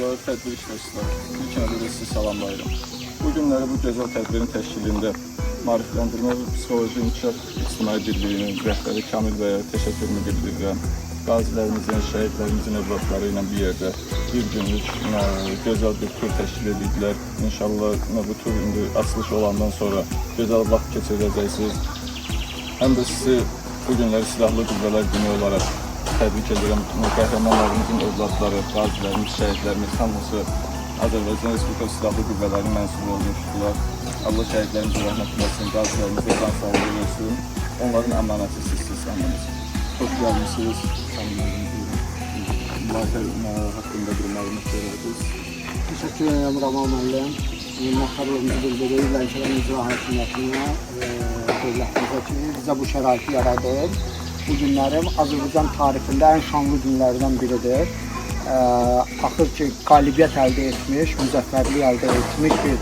dostlar, tədbir iştirakçıları, ilk növbədə də sizi salamlayıram. Bu günləri bu gözəl tədbirin təşkilində maarifləndirmə və psixoloji inkişaf ictimai birliyinin rəhbəri Kamil bəyə təşəkkürümü bildirirəm. Qazilərimizin, şəhidlərimizin övladları ilə bir yerdə bir günlük gözəl bir tur təşkil edildilər. İnşallah bu tur indi açılış olandan sonra gözəl vaxt keçirəcəksiniz. Həm də sizi bu günləri Silahlı Qüvvələr Günü olaraq təbrik edirəm. Qəhrəmanlarımızın övladları, qazilərimiz, şəhidlərimiz hamısı Azərbaycan Respublikası Silahlı Qüvvələrinin mənsubu olmuşdular. Allah şəhidlərimizə rəhmət eləsin, qazilərimizə can sağlığı versin. Onların əmanəti sizsiz, əmanəti. Xoş gəlmişsiniz. Layihə haqqında bir məlumat verərdiniz. Təşəkkür edirəm Ramal müəllim. Minnətdarlığımızı bildiririk Lənkəran İcra Hakimiyyətinə, dövlətimizə ki, bizə bu şəraiti yaradır. Bu günlərim Azərbaycan tarixində ən şanlı günlərdən biridir. Axır ki, qalibiyyət əldə etmiş, müzəffərlik əldə etmiş bir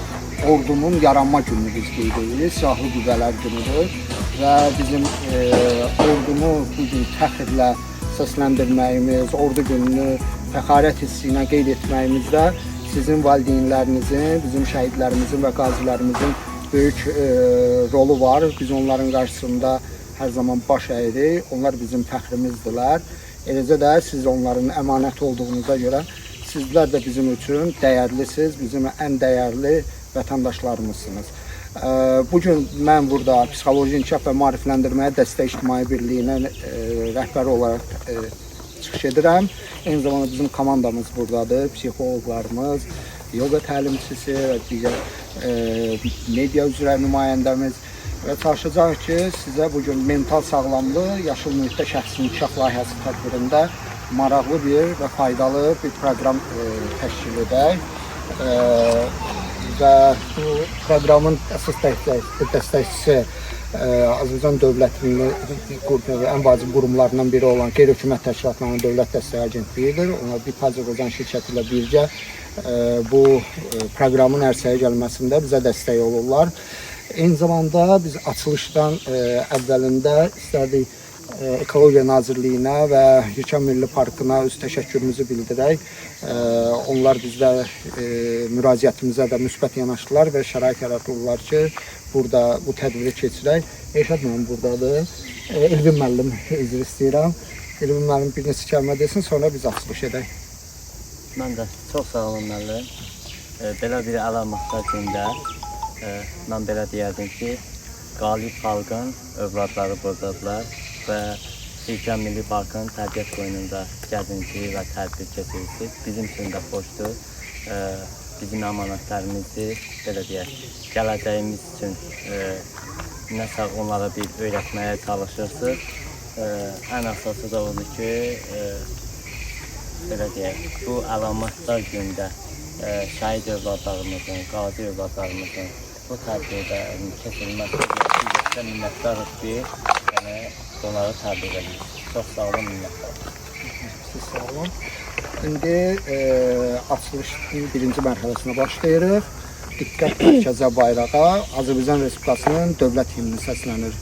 ordunun yaranma gününü biz qeyd edirik. Silahlı Qüvvələr günüdür və bizim ordunu bugün fəxrlə səsləndirməyimiz, ordu gününü fəxarət hissi ilə qeyd etməyimizdə sizin valideynlərinizin, bizim şəhidlərimizin və qazilərimizin böyük rolu var. Biz onların qarşısında hər zaman baş əyirik. Onlar bizim fəxrimizdirlər. Eləcə də siz onların əmanəti olduğunuza görə sizlər də bizim üçün dəyərlisiniz, bizim ən dəyərli vətəndaşlarımızsınız. Bugün mən burada Psixoloji İnkişaf və Maarifləndirməyə Dəstək İctimai Birliyinin rəhbəri olaraq çıxış edirəm. Eyni zamanda bizim komandamız buradadır, psixoloqlarımız, yoga təlimçisi və digər media üzrə nümayəndəmiz və çalışacaq ki, sizə bugün mental sağlamlıq, yaşıl mühitdə şəxsi inkişaf layihəsi tədbirində maraqlı bir və faydalı bir proqram təşkil edək. Və bu proqramın əsas dəstəkçisi Azərbaycan Dövlətinin ən vacib qurumlarından biri olan Qeyri-Hökumət Təşkilatlarının Dövlət Dəstəyi Agentliyidir. Onlar bir Azərbaycan şirkəti ilə birgə bu proqramın ərsəyə gəlməsində bizə dəstək olurlar. Eyni zamanda biz açılışdan əvvəlində istərdik Ekologiya Nazirliyinə və Yekən Milli Parkına öz təşəkkürümüzü bildirək. Onlar bizdə müraciətimizə də müsbət yanaşdılar və şərait yaratdılar ki, burada bu tədbiri keçirək. Elşad müəllim buradadır. Elvin müəllim üzr istəyirəm. Elvin müəllim bir neçə kəlmə desin, sonra biz açılış edək. Mən də çox sağ olun müəllim. Belə bir əlamatlar gündə mən belə deyərdim ki, qalib xalqın övladları buradadılar və Yekən Milli Parkın təbiət qoynunda gəzinti və tədbir keçirirsiniz. Bizim üçün də xoşdur. Bizim əmanətlərimizi, belə deyək, gələcəyimiz üçün nəsə onlara bir öyrətməyə çalışırsınız. Ən əsası da odur ki, belə deyək, bu əlamatlar gündə şəhid övladlarımızın, qazi övladlarımızın bu tədbirdə keçirilməsi minnətdarıq ki, onları təbrik edirik. Çox sağ olun, minnətdarıq. Siz sağ olun. İndi açılışın birinci mərhələsinə başlayırıq. Diqqət mərkəzə bayrağa Azərbaycan Respublikasının dövlət himni səslənir.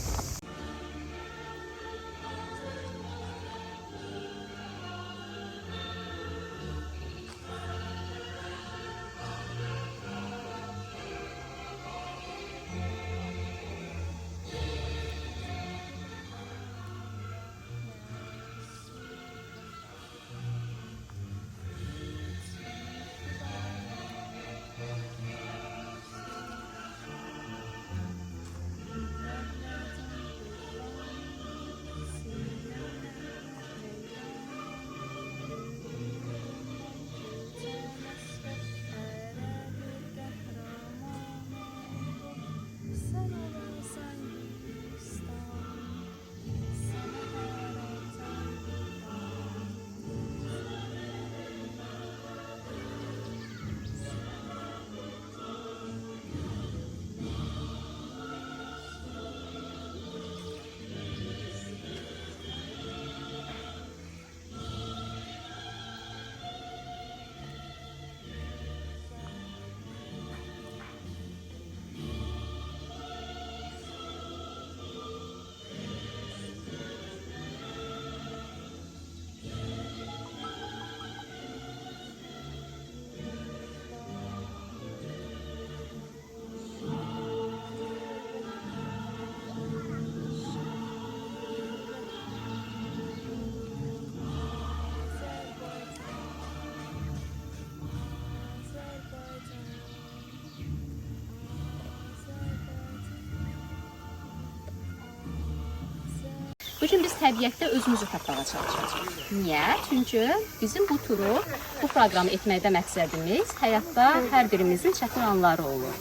Bugün biz təbiətdə özümüzü tapmağa çalışacağıq. Niyə? Çünki bizim bu turu, bu proqramı etməkdə məqsədimiz həyatda hər birimizin çətin anları olur.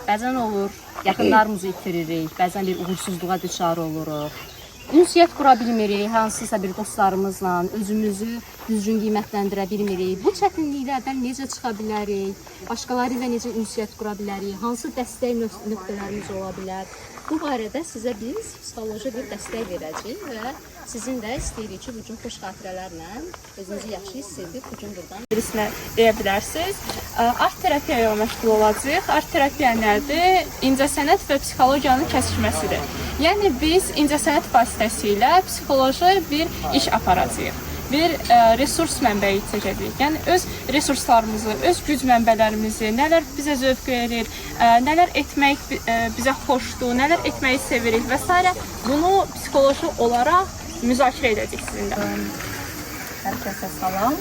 Bəzən olur, yaxınlarımızı itiririk, bəzən bir uğursuzluğa düçar oluruq. Ünsiyyət qura bilmirik, hansısa bir dostlarımızla, özümüzü düzgün qiymətləndirə bilmirik. Bu çətinliklərdən necə çıxa bilərik, başqaları ilə necə ünsiyyət qura bilərik, hansı dəstək nöqtələrimiz ola bilər. Bu barədə sizə biz psixoloji bir dəstək verəcəyik və sizin də istəyirik ki, bu gün xoş xatirələrlə özünüzü yaxşı hiss edib bu gün buradan Birisine deyə bilərsiniz. Art terapiya ilə məşğul olacağıq. Art terapiya nədir? İncəsənət və psixologiyanın kəsişməsidir. Yəni biz incəsənət vasitəsilə psixoloji bir iş aparacağıq. Bir resurs mənbəyi çəkəcəyik. Yəni öz resurslarımızı, öz güc mənbələrimizi, nələr bizə zövq verir, nələr etmək bizə xoşdur, nələr etməyi sevirik və s. bunu psixoloji olaraq müzakirə edəcəyik sizinlə. Hər kəsə salam.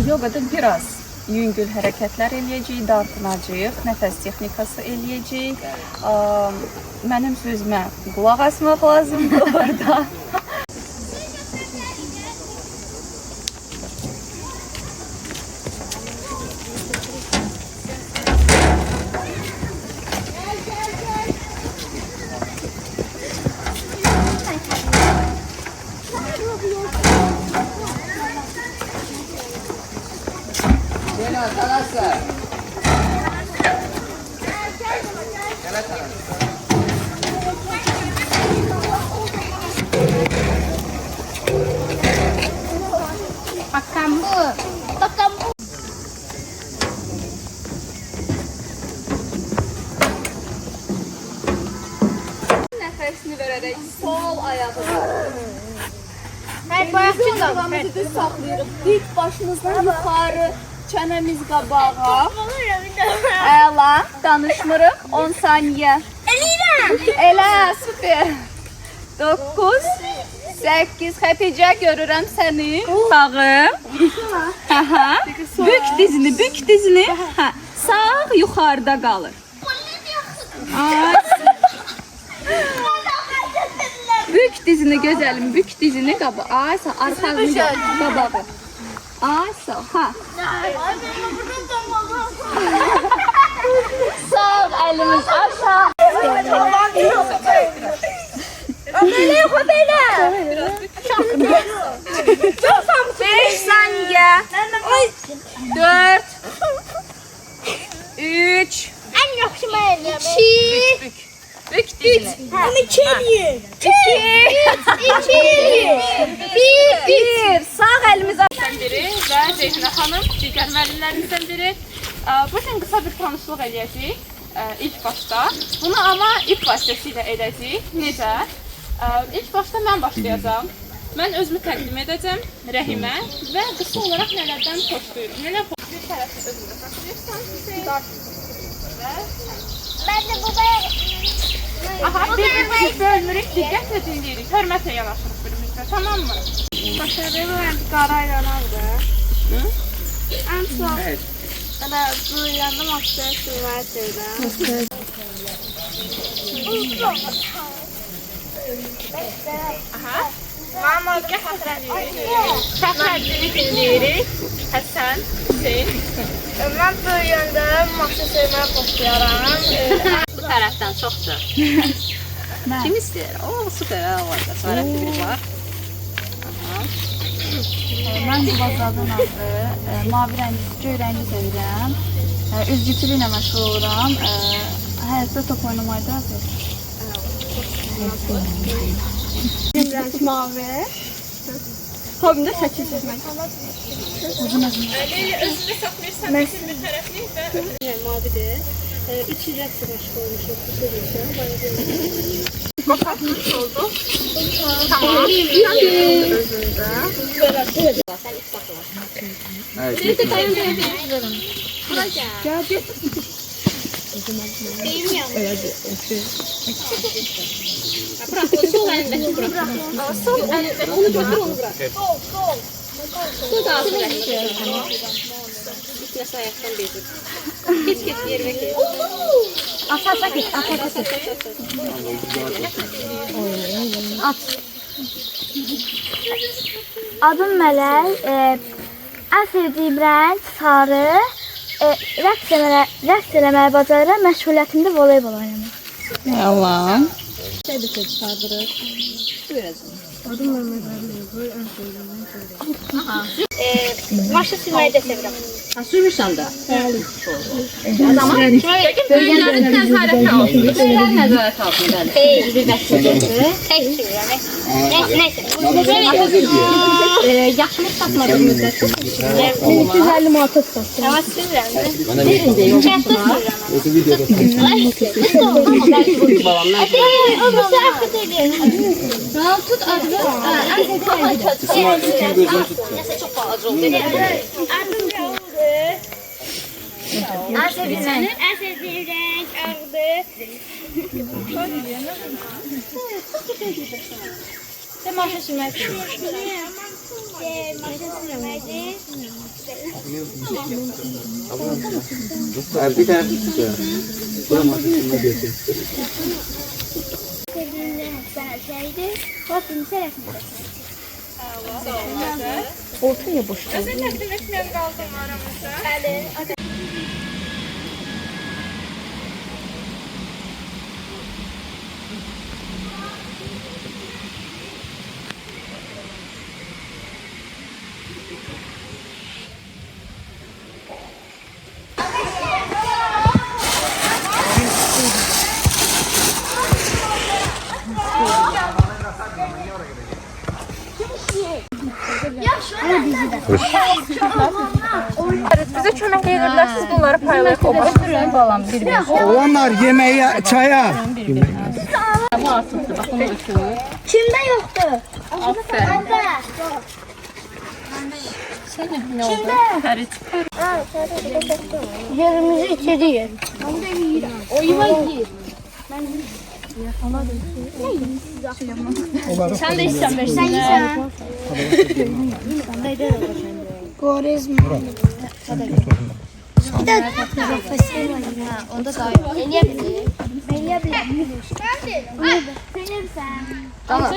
Yoqada biraz yüngül hərəkətlər eləyəcəyik, dartınacağıq, nəfəs texnikası eləyəcəyik. Mənim sözümə qulaq asmaq lazımdır orada. Nəfəsini verərək sol ayağı Ayağımızı düz saxlayırıq. Dik başımızdan yuxarı, çənəmiz qabağa. Əla, danışmırıq. 10 saniyə. Elə, süper. 9, 8, xəpicə görürəm səni. Sağım. Bük dizini, bük dizini. Sağ yuxarıda qalır. Bük dizini gözəlim, bük dizini qabağa. Aysa, arxalını qabağa. Aysa, ha. Sağ əlimiz aşağı. Belə yox, belə. 5 saniyə. 4, 3, En yaxşı mən eləyəm. 2, bük diz. Həm 2 eləyir. 1. Sağ əlimiz aşağı. biri və Ceyhunə xanım digər müəllimlərimizdən biri. Bugün qısa bir tanışlıq eləyəcəyik ilk başda. Bunu amma ip vasitəsilə edəcəyik. Necə? İlk başda mən başlayacağam. Mən özümü təqdim edəcəm Rəhimə və qısa olaraq nələrdən xoşlayıram. Nələr bir tərəfdə özümdə xoşlayırsan, Mən də bu bəyə... aha, bir-birimizi bölmürük, diqqətlə dinləyirik, hörmətlə yanaşırıq birimizlə, tamam mı? Başarılı mən qara yanardı. Ən son elə bu yandım hastaya sürməyə sevdim. Aha. Mama, şəxslərini dinləyirik. Həsən, Hüseyin. Mən böyüyəndə maşın sevməyə xoşlayaram. Bu tərəfdən çoxdur. Kim istəyir? O, süper, var. Cəsarətli biri var. Mən bu bazardan aldı. Mavi rəngi, göy rəngi sevirəm. Üzgüçülü ilə məşğul oluram. Həyatda top oynamayda. Rəng mavi. Hobimdə şəkil çəkmək. Özünü saxlayırsan, bir tərəfli və... Mavidir. 3 il rəqsə məşğul olmuşuq. Bu sözü Bakatmış oldu. Tamam. özündə. Sən ip saxla. Nerede kayınvalide? Bura gel. Benim yanımda. Bırak, o sol əlindəki bırak. Sol əlindəki, onu götür, onu bırak. Sol. Bu da asıl əlindəki. Bitməsə ayaqdan bezir. Geç, yerine geç. At. Adım Mələk. Ən sevdiyim rəng sarı. Rəqs eləməyi bacarıram. Məşğuliyyətimdə voleybol oynamaq. Yalan. Maşın sürməyi də sevirəm. Sürmüşsən də. Bəli. O zaman bölgələrin nəzarəti altında. Bölgələrin nəzarəti altında. Bir vəsiqədir. Tək sürürəm. Nəysə. Yaxşılıq tapmadığın müddətdə 250 manat tutsun. Amma sürürəm. birində yox. Kənddə sürürəm. Tut adını. Çok balaca oldu. Ən sevdiyim rəng ağdır. Sən maşın sürməkdir. Maşın sürməkdir. Bir tane tutuyor. Buna maşın sürme diyorsun. Sevdiyim rəng sərçəydir. Baxın, sərəsin. Sizin təqdim etməyən qaldım aramızda. Bəli. Bize kömək edirlər, siz bunları paylaşın. Balam bir-bir. Olanlar yemeğe, çaya. Bu artıqdır. Bax bunu üçün. Kimdə yoxdur? Aferin. Ne oldu? Ferit. Yerimizi içeriyor. O yemek Sen de istiyorsun versin. Sen yiyeceksin. Korizm. Bir de profesyonel var. Onda da Elyebilir. Elyebilir. Tamam.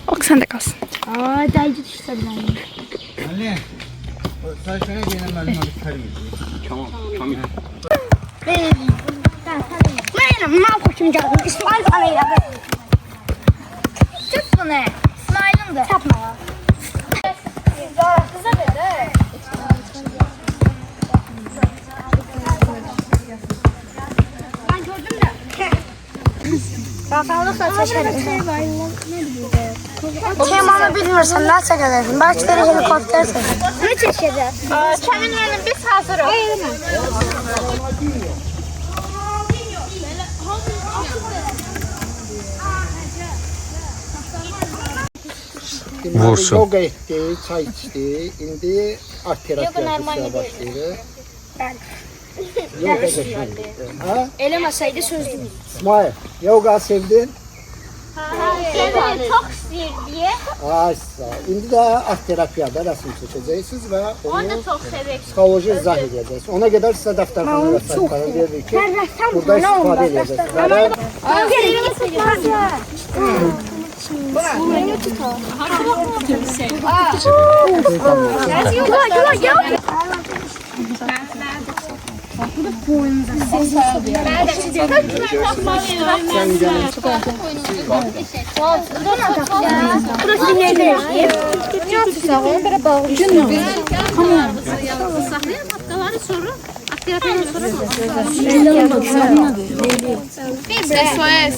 Ok sen de kalsın. Aa, dayıcı düşse bile. Anne. Sen şöyle gelen ben Tamam. Benim mal koçum geldi. İsmail bana yaptı. Tut bunu. İsmail'in de. Yapma ya. Kıza ver. Ben gördüm de. Bakanlıkla seçerim. Kemanı bilmiyorsan ne çekeceksin? Belki de helikopter çekeceksin. Ne çekeceğiz? Kəmin verin, biz hazırıq. Vursun. Yoga etdi, çay içdi. İndi art terapiyasına başlayır. Yoga geçmedi. Ha? Elemeseydi sözlü. İsmail, yoga sevdin? Evet, çok istiyor diye. Aysa. İndi de art terapiyada resim çekeceksiniz ve onu Onu da çok severim. psikoloji izah edeceksiniz. Ona kadar size defterxana ve sayfaları verdik ki burada istifade edeceksiniz. Yerimi tutmaz ya. Burası nerede? Saxlayın, tapqalar sonra? Art terapiyadan sonra mı? SOS.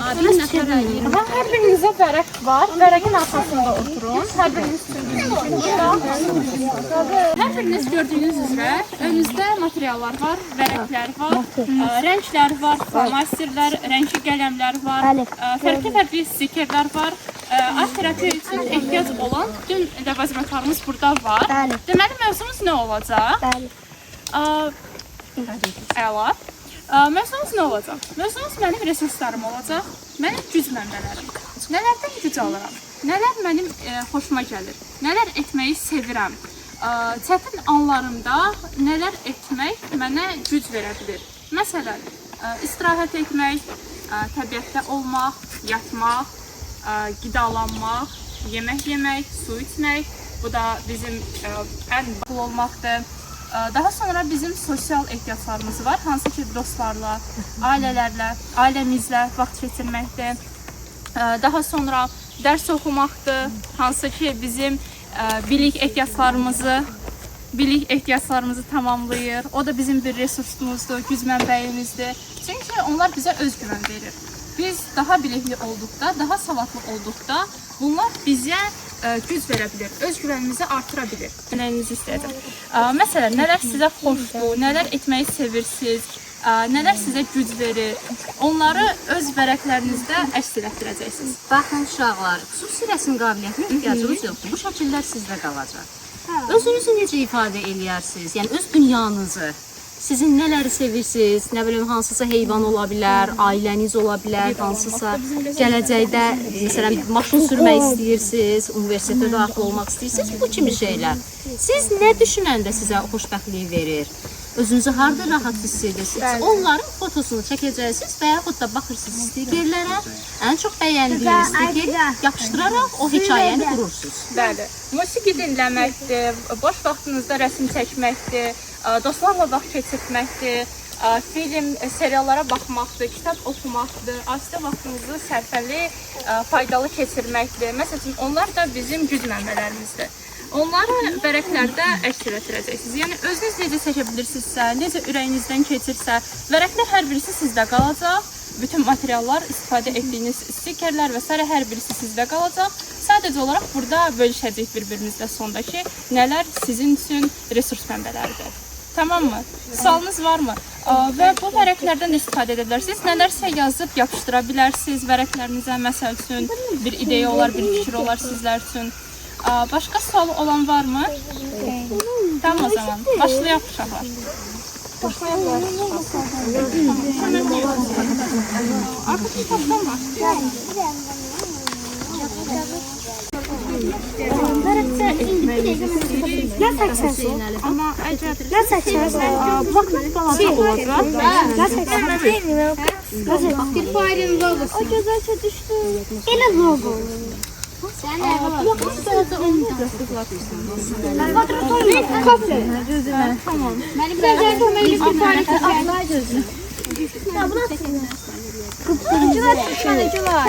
Bir nəfər əyir. Hər birinizə vərəq var. Vərəqin arxasında oturun. Hər biriniz Hər biriniz gördüyünüz üzrə önünüzdə materiallar var, vərəqlər var, rənglər var, flomasterlər, rəngli qələmlər var, fərqli stikerlər var. Art terapiya üçün ehtiyac olan bütün ləvazimatlarımız burada var. Deməli, mövzumuz nə olacaq? Əla. Mövzumuz nə olacaq? Mövzumuz mənim resurslarım olacaq, mənim güc mənbələrim. Nələrdən güc alıram? Nələr mənim xoşuma gəlir? Nələr etməyi sevirəm? Çətin anlarımda nələr etmək mənə güc verə bilir? Məsələn, istirahət etmək, təbiətdə olmaq, yatmaq, qidalanmaq, yemək yemək, su içmək. Bu da bizim ən bol olmaqdır. Daha sonra bizim sosial ehtiyaclarımız var, hansı ki dostlarla, ailəmizlə vaxt keçirməkdir. Daha sonra dərs oxumaqdır, hansı ki bizim bilik ehtiyaclarımızı tamamlayır. O da bizim bir resursumuzdur, güc mənbəyimizdir. Çünki onlar bizə özgüvən verir. Biz daha bilikli olduqda, daha savadlı olduqda bunlar bizə güc verə bilir, özgüvənimizi artıra bilir. Nəyinizi istəyəcəm. Məsələn, nələr sizə xoşdur, nələr etməyi sevirsiniz, nələr sizə güc verir, onları öz vərəqlərinizdə əks etdirəcəksiniz. Baxın uşaqlar, xüsusi rəsm qabiliyyətinə ehtiyacınız yoxdur. Bu şəkillər sizdə qalacaq. Özünüzü necə ifadə eləyərsiniz? Yəni öz dünyanızı, sizin nələri sevirsiniz, nə bilim hansısa heyvan ola bilər, ailəniz ola bilər, hansısa gələcəkdə məsələn maşın sürmək istəyirsiniz, universitetə daxil olmaq istəyirsiniz, bu kimi şeylər. Siz nə düşünəndə sizə xoşbəxtlik verir? Özünüzü harda rahat hiss edirsiniz? Onların fotosunu çəkəcəksiniz və yaxud da baxırsınız stikerlərə, ən çox bəyəndiyiniz stiker yapışdıraraq o hekayəni qurursunuz. Bəli, musiqi dinləməkdir, boş vaxtınızda rəsm çəkməkdir, dostlarla vaxt keçirməkdir, film, seriallara baxmaqdır, kitab oxumaqdır, asudə vaxtınızı sərfəli, faydalı keçirməkdir. Məsələn, onlar da bizim güc mənbələrimizdir. Onları vərəqlərdə əks etdirəcəksiniz. Yəni, özünüz necə çəkə bilirsinizsə, necə ürəyinizdən keçirsə, vərəqlər hər birisi sizdə qalacaq. Bütün materiallar, istifadə etdiyiniz stikerlər və s. hər birisi sizdə qalacaq. Sadəcə olaraq burada bölüşəcək bir-birimizlə sondakı nələr sizin üçün resurs mənbələridir. Tamam mı? Sualınız varmı? Və bu vərəqlərdən istifadə edə bilərsiniz. Nələrsə yazıb yapışdıra bilərsiniz vərəqlərinizə. Məsəl üçün bir ideya olar, bir fikir olar sizlər üçün. Başqa sual olan varmı? Tamam o zaman. Başlayaq uşaqlar. Artıq kitabdan başlayaq. Ne seçersin? Amma əcəb. Ne seçersin? Vaxt balaca olacaq. Ne seçersin? Bir failin logosu. O güzel düştü. Yine logo. Kafe. Tamam. Benim de bir fail gözü. Ya bu nasıl? Kutucular, kutucular.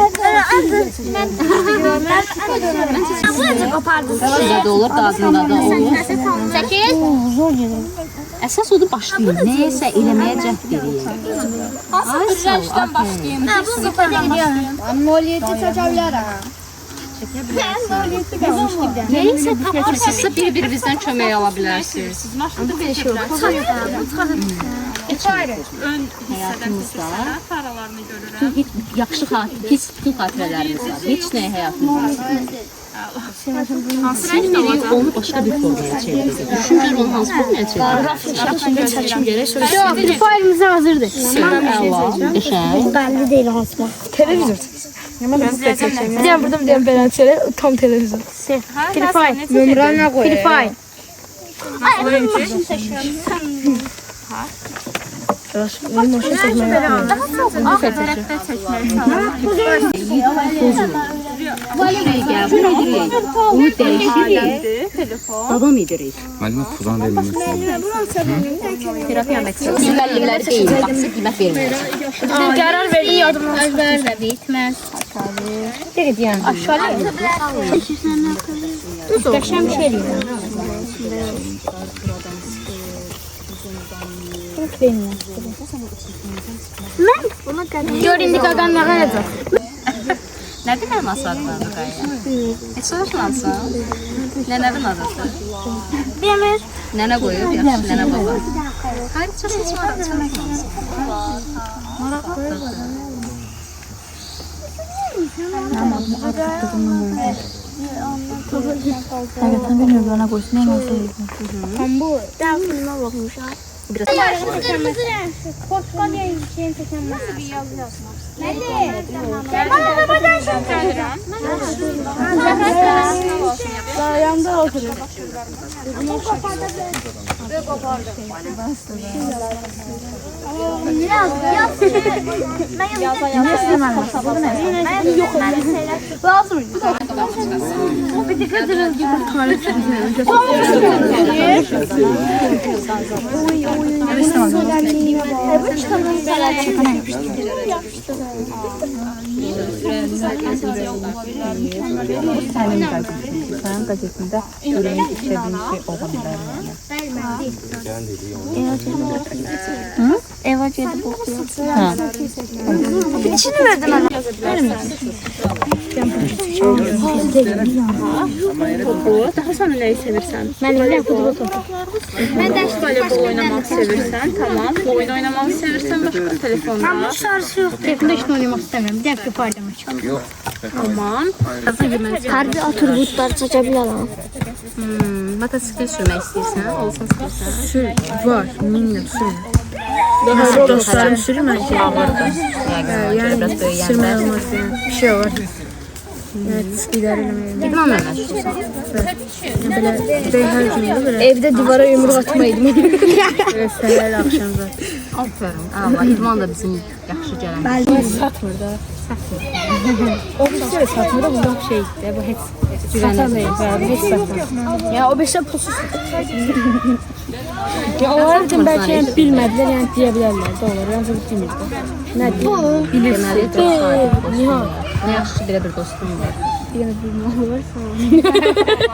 Ben kopardım. Sizdə də olur, dadında da olur. 8. Zor gelir. Əsas odur başlayın, nəyəsə eləməyə cəhd edin. Hansı bir rəngdən başlayayım? Bu zıpaya gidiyorum. Ben moliyeti çekebilirim. Nəyəsə tapırsınızsa bir-birinizdən kömək ala bilərsiniz. Siz maşında keçirsiniz. Ön hissədən keçirsiniz, faralarını görürəm. Heç yaxşı heç bütün xatirələrimiz var. Heç nəyə həyatımız var. Hansı rəngdə olacaq? Onu başqa bir formaya çevirir. Düşüncə onu hansı formaya çevirir? Yok, bir failimiz hazırdır. Qəşəng. Belli değil Osman. Televizor. Bir tane burada bir tane beğençeli tam televizor. Bir fail. Numara koy. Bir fail. Onu dəyişirik, davam edirik. Müəllimə puldan verilmək. Terapiya məqsədi. Müəllimləri deyil, baxsa qiymət verməyəcək. Karar verdi yardım. Özləri də bitməz. aşağı. Aşağı. Muhteşem şey Gör indi qaqan nə qalacaq? Nədir mənim asladığım qayya? Heç soruşmansın? Nənəvin adıdır. Demir. Nənə qoyub, yaxşı, nənə baba. Hayır, çox heç soruşmansın. Bu daha filme bakmışam. Biraz Portakal yiyeceğin çeken nasıl bir yazı yazmaz? Nerede? Bana babadan Yanında oturuyor. Biraz yaz. Ben lazım. Bir dikkat edin gibi. Sen gazetinde ürün istediğin şey olabilir. Eva geldi bakıyor. İçini verdim ben. Daha sonra neyi sevirsən? Ben futbol topu. Ben de Voleybol oynamaq sevirsən, tamam. Oyun oynamaq sevirsən, başqa telefonda. Ama şarjı yok. Telefonda hiç oynamak istemiyorum. Bir dakika pardon açalım. Tamam. Harbi atributlar çekebilirim. motosiklet sürmək istəyirsən, olsun istəyirsən. Var, minnet sürüm. Daha dostlarım sürmez ya. Yani sürmez bir şey var. Evet, idare edemeyiz. İdmanla məşğulsan. Böyle her gün böyle. Evde divara yumruk atmaydım. Böyle seher akşam zaten. Aferin. Allah, idman da bizim yaxşı gələn. Ben satmır da. O bir şey satmır da bundan şey işte. Bu hiç satamayız. Bu hiç satmır. Ya o beşe pulsuz. Ya onlar için belki yani bilmediler yani diyebilirler. Doğru. Yani çok bilmirdi. Ne diyeyim? Bilirsin. Nihan. Yaxşı belə bir dostum var. Bir bilmem varsa.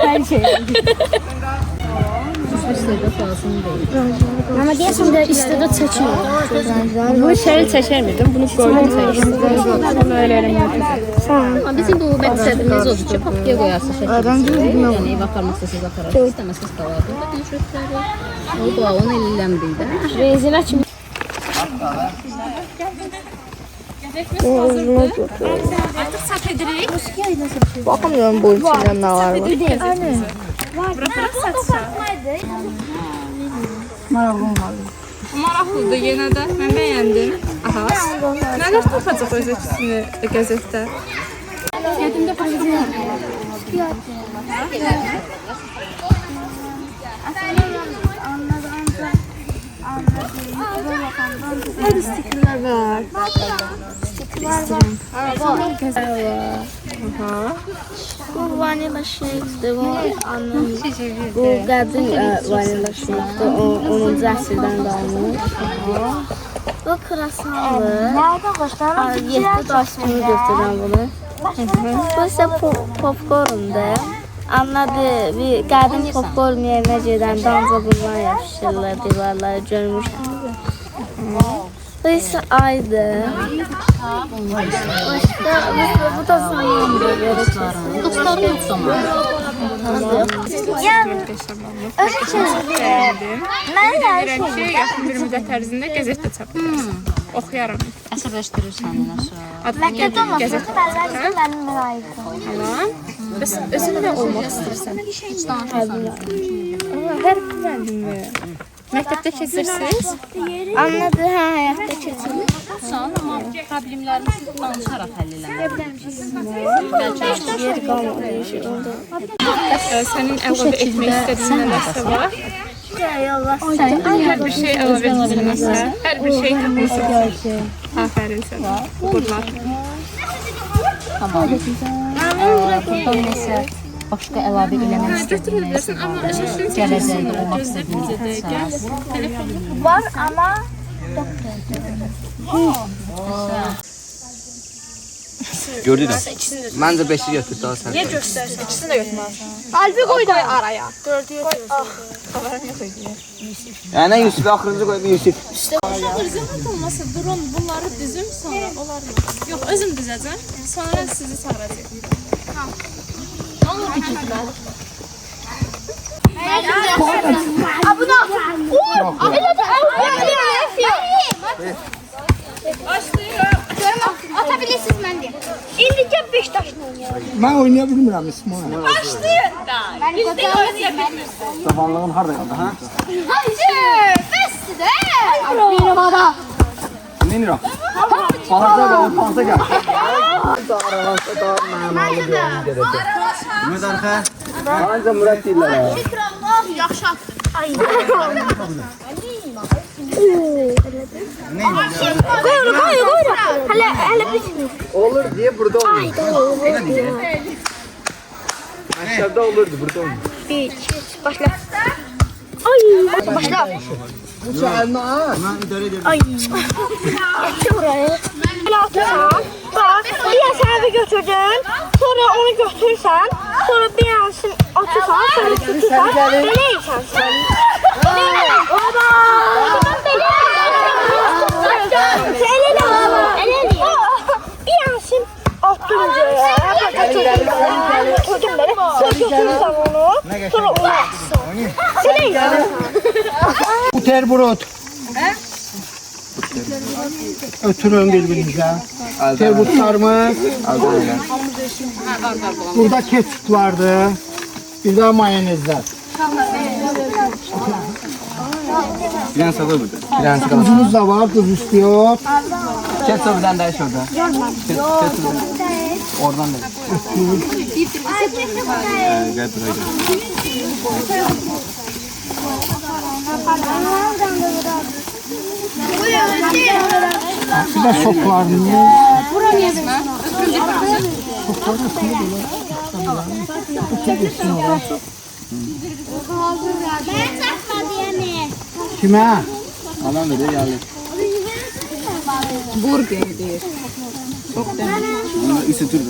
Her şey. İstədə lazım deyil. Ama diyorsun da istedet seçiyor. Bu şeyi çeker miydim? Bunu gördüm çeker. Bunu öyle öğrenmedim. Amma bizim bu məqsədimiz odur ki, papkiyə qoyarsın şəkildə. Yəni, ev aparmaq istəsiniz aparar, istəməsiniz qaladır. Bakın şöhrətləri. O da onu eləmir də. Rezine kim? Artıq sat edirik. Bakamıyorum bu içinden ne var mı? Bıraxırıq satışa. Maraqlıdır yenə də. Mən bəyəndim. Aha. Nələr tapacaq öz ikisini qəzetdə? Yadımda Stikler var. Bu vanilla shake'dir. Bu kadın vanilla shake'dir. 10. əsrdən qalmış. Bu krasandır. Nereden başlar? 7 daşını götürən bunu. Bu ise popcorndur. Anladı, bir kadın popcorn yerine gedən danza bundan yapışırlar divarları görmüştüm. Bu ise aydı. Başka, bu da zamandır. Dostlarım yox zaman. Yani, öyle şey. Ben de deyirəm ki, yaxın bir müddət ərzində qəzetdə çapacaqsan. Oxuyaram. Əsəbləşdirirsən nəsə. məktəbdə olmasın, bəllər mənim mərayətim. Tamam. Bəs özün nə olmaq istəyirsən? Heç danışırsan. Hər bilmədimmi? Məktəbdə keçirsiniz? Anladı, hə, həyatda keçirir. Sən amma problemlərimizi danışaraq həll eləməliyik. Bəlkə Yer qalmadı. Sənin əlavə etmək istədiyin nəsə var? Sən Hər bir şey əlavə etməlisə, hər bir şey tapmışsın. Afərin sənə. Uğurlar. tamam. Buradan nəsə başqa əlavə eləmək istədiyin nəsə var. Amma şəklin Gələcəkdə olmaq gözlə bir istədiyin dəqiqə. nəsə. Telefonu var ama Gördün mü? Məncə 5-i götür daha sən. Niyə göstərsən? İkisini də götürməlisən. Albi koy da. Araya. 4-ü götürsən. Xəbərim yox idi. Yəni Yusuf axırıncı qoyub Yusuf. Zəhmət olmasa durun, bunları düzüm sonra olar mı? Yox, özüm düzəcəm. Sonra sizi çağıracağam. Nə olur düzmə? Abuna. Atabilirsiniz ben de. İndikçe 5 taşla oynayalım. Mən oynaya bilmirəm İsmail. Biz de oynayalım. Zamanlığın harda qaldı, ha? Hayır. Besti de. Benim ada. Ne inir o? Balaca da o pansa gəl. Ümid arxa. Ancaq Murad deyirlər. Allah yaxşı. Ay. Koy. Hele bitsin. Olur deyə burada olmur. Məktəbdə olurdu, burada olmur. Bir, başla. Ay. Başla. Bu əlini aç. Mən idarə edirəm. Ay. Açı burayı. Böyle atırsan. Bak. Bir sen bir götürdün. Sonra onu götürürsen. Sonra bir yansın atırsan. Sonra tutursan. Böyle yiyeceksin sen. Baba. Elini al. Elini. Bir yansın attırınca ya. Götürdün beni. Sonra götürürsen onu. Sonra onu atırsan. Böyle yiyeceksin. Buterbrot. Ötürün birbirinize. Terbutlarımız. Burada ketçup vardı. Bir de mayonezler. Bilən sabır burada. Tuzumuz da var, tuz istiyor. Ketçapdan da iş orada. Oradan da. Gel buraya. Bir de soklarımız. Kime? Aman da yani. Burger deyir. Bunu ısıtır.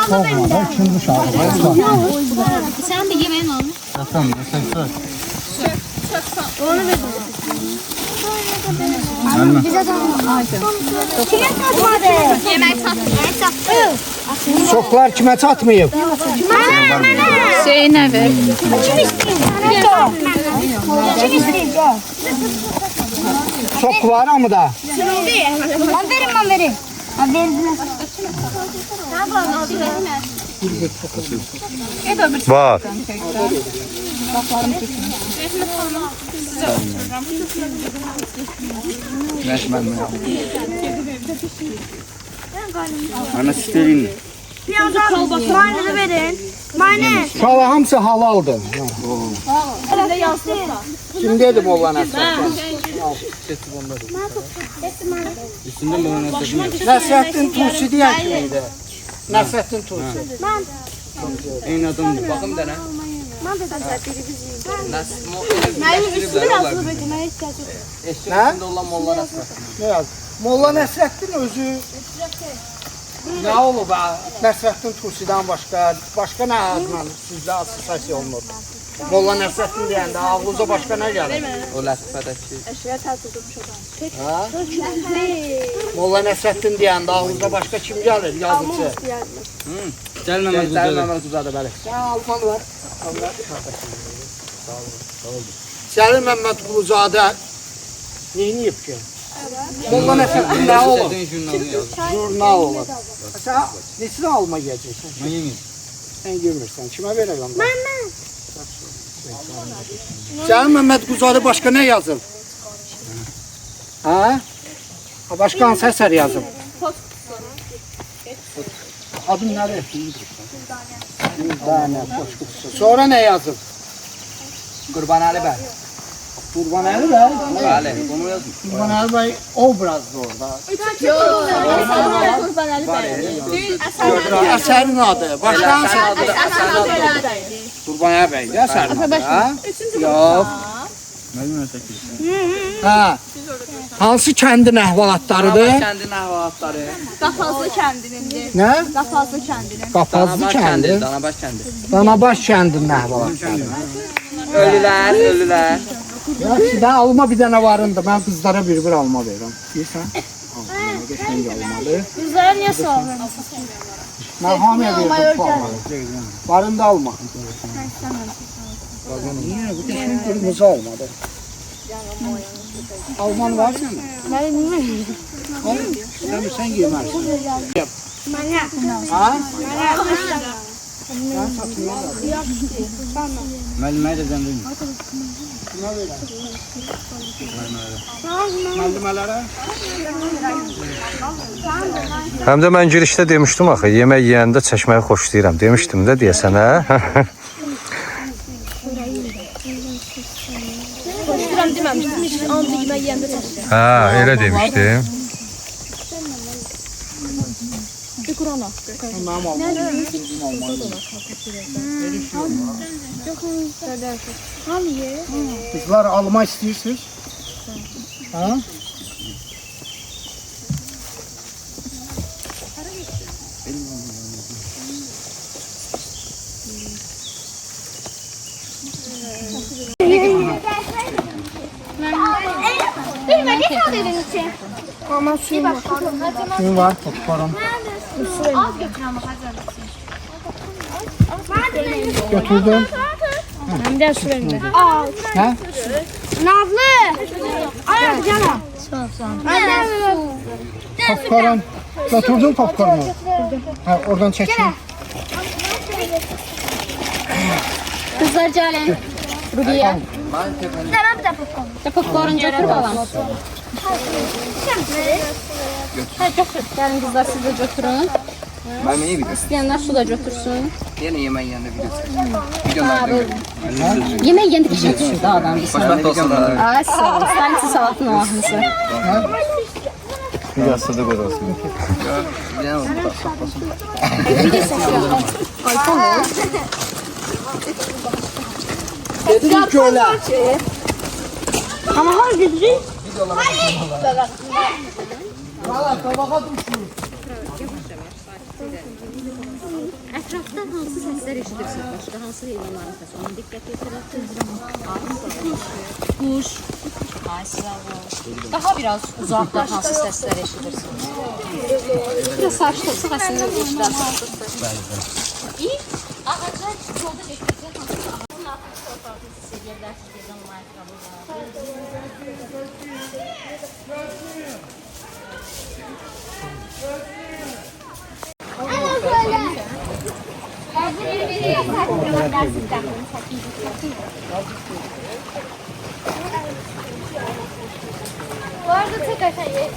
Sokmadı, şimdi şarkı. Sen de yemeğin olmuş. Tamam, sen Bize tamam. Kime tatmadı? Yemek tatmadı. Soklar kime çatmayıp? Şeyinə ver. Kim isteyeyim? Kim isteyeyim? Sok var mı da? Ben verim. Ben verim. Var. Resmen mi ya? Ana sisterin. Biraz mayonezi verin. Mayonez. Şala hamısı halaldı. Kim dedim olan esnaflar? Üstünden bana nasıl? Nəsrəddin Tusi diyen kimiydi? Nəsrəddin Tusi. En adamdı. Bakım dene. Ne? olan Molla Nasır. Ne yaz? Molla Nəsrəddin özü ne olub ha? Nəsrəddin Tusi'den başka ne adla sizde asosiasiya olunur? Molla Nəsrəddin deyəndə ağlınıza başka ne gəlir? O lasifədəki. Ha? Molla Nəsrəddin deyəndə ağlınıza başka kim gəlir? Yazıcı. Gəlməməz uzadı bəli. Sen Alman var. Cəlil Məmməd Quluzadə neyiniyib ki? Molla Nəsrəddin nə olur? Jurnal olur. Sen neçini alma gələcəksən? Mən yemiyim. Sen görmürsən. Kimə verəcəm? Cəlil Məmməd Quluzadə başqa nə yazıb? Ha? Başqa hansı əsər yazıb? Adım nədir? Dürdane, poçt kutusu. Sonra ne yazıb? Qurbanəli bəy. Qurbanəli bəy. Bəli, bunu yazın. Qurbanəli bəy obrazdır orada. Əsərin adı. Başdan Qurbanəli bəy də əsərin adı. Yox. Hə. Hansı kəndin əhvalatlarıdır? Kəndin əhvalatları. Qafazlı kəndinindir. Nə? Qafazlı kəndinin. Qapazlı kəndi. Danabaş kəndi. Danabaş kəndinin əhvalatları. Ölülər. Yaxşı da alma bir dənə varındır. Mən qızlara bir alma verirəm. Deyirsən? Alma, geçən almalı. Qızlara niyə sual vermirsən? Mən hamiyə verdim almalı. Varında alma. Niyə? Bu geçən qırmızı almadı. Alman var sənin? Mən bilmirəm. Sən yemərsən. Ha? Mən satmıyorum. Müəllimə edəcəm bilmir. Müəllimələrə? Həm də mən girişdə demişdim axı, yemək yeyəndə çəkməyi xoşlayıram. Demişdim də deyəsən, hə? Xoşduram deməmişdim. Heç ancaq yemək yeyəndə çəkirəm. Hə, elə demişdim. Qurana. Mənim almalıyım. Qızlar alma istəyirsiniz? Ha? Bilmedi sadece için. Ama şey var. Kim var? Toplarım. Az götürəm baxacaq. Götürdüm. Hem de su verin. Hə? Nazlı. Ay canım. Popcorn. Götürdün popcornu. Ha, oradan çekin. Kızlar gəlin. Rubiyə. Tamam da popcorn. Popcorn götür balam. Hə, götür. Gəlin qızlar siz də götürün. Müəllimə iyi bilir. İstəyənlər su da götürsün. Yenə yemək yeyəndə video çək. Yemək yeyəndə keçən düşür də adam. Xoşbəxt olsunlar. Ay, sağ ol. Stanisi salatın mahnısı. Bir asıda qoy olsun. Yenə olsun. iPhone o. Dedim gölə. Ama har gidiyor. Valla tabağa düşmür. Ətrafdan hansı səslər eşidirsiniz? Başqa hansı heyvanların səsi? Ona diqqət yetirsiniz. Quş. Ay, sağ ol. Daha biraz uzaqda hansı səslər eşidirsiniz? Biraz saçdırsıq əslində eşidirsiniz. İyi. Ağaclar yolda eşidirsiniz. Ağacın altında sorfardı hiss edirlərsiniz. Gezən layıqları var. Bu arada tek aşağıya.